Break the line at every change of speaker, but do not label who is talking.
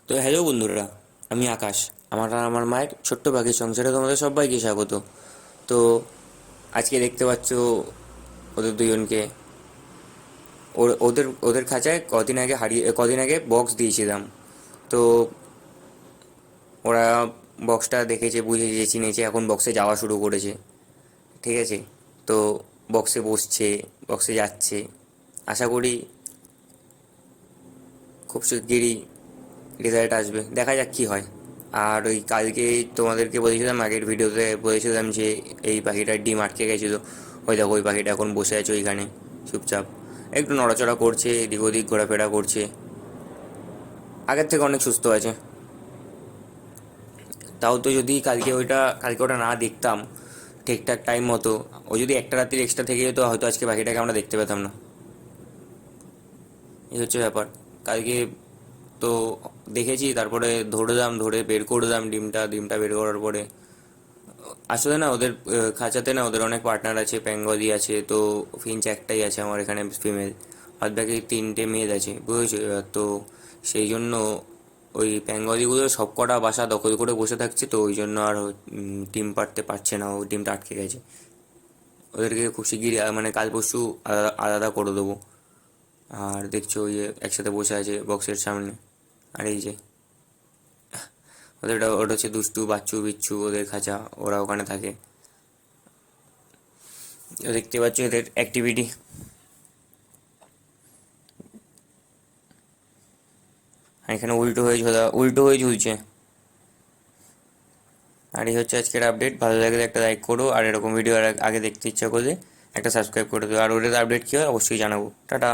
তো হ্যালো বন্ধুরা, আমি আকাশ। আমার আর আমার মায়ের ছোট্ট পাখির সংসারে তোমাদের সবাইকে স্বাগত। তো আজকে দেখতে পাচ্ছ ওদের দুজনকে। ওদের ওদের খাঁচায় কদিন আগে বক্স দিয়েছিলাম। তো ওরা বক্সটা দেখেছে, বুঝেছে, চিনেছে, এখন বক্সে যাওয়া শুরু করেছে। ঠিক আছে? তো বক্সে বসছে, বক্সে যাচ্ছে। আশা করি খুব শিগগিরই রেজাল্ট আসবে, দেখা যাক কী হয়। আর ওই কালকে তোমাদেরকে বলেছিলাম, আগের ভিডিওতে বলেছিলাম যে এই পাখিটার ডিম আটকে গেছিলো। ওই দেখো, ওই পাখিটা এখন বসে আছে ওইখানে চুপচাপ, একটু নড়াচড়া করছে, এদিক ওদিক ঘোরাফেরা করছে। আগের থেকে অনেক সুস্থ আছে। তাও তো যদি কালকে ওটা না দেখতাম ঠিকঠাক টাইম মতো, ও যদি একটা রাত্রির এক্সট্রা থেকে যেত, হয়তো আজকে পাখিটাকে আমরা দেখতে পেতাম না। এই হচ্ছে ব্যাপার। কালকে তো দেখেছি, তারপরে ধরলাম, ধরে বের করলাম ডিমটা বের করার পরে আসলে না ওদের খাঁচাতে না ওদের অনেক পার্টনার আছে, বেঙ্গলি আছে, তো ফিঞ্চ একটাই আছে আমার এখানে ফিমেল। বাদ বাকি তিনটে মেল আছে, বুঝেছো? তো সেই জন্য ওই বেঙ্গলিগুলো সব কটা বাসা দখল করে বসে থাকছে, তো ওই জন্য আর ডিম পাড়তে পারছে না, ওই ডিমটা আটকে গেছে। ওদেরকে খুব শিগগিরই মানে কাল পরশু আলাদা আলাদা করে দেবো। আর দেখছো ওই যে একসাথে বসে আছে বক্সের সামনে। আর এই যে ওটা হচ্ছে দুষ্টু বাচ্চু বিচ্ছু, ওদের খাঁচা, ওরা ওখানে থাকে। দেখতে পাচ্ছ এদের অ্যাক্টিভিটি। আর এখানে উল্টো হয়ে ঝুলছে। আর এই হচ্ছে আজকের আপডেট। ভালো লাগলে একটা লাইক করো, আর এরকম ভিডিও আগে দেখতে ইচ্ছা করলে একটা সাবস্ক্রাইব করে দিও। আর ওদের আপডেট কী হয় অবশ্যই জানাবো। টাটা।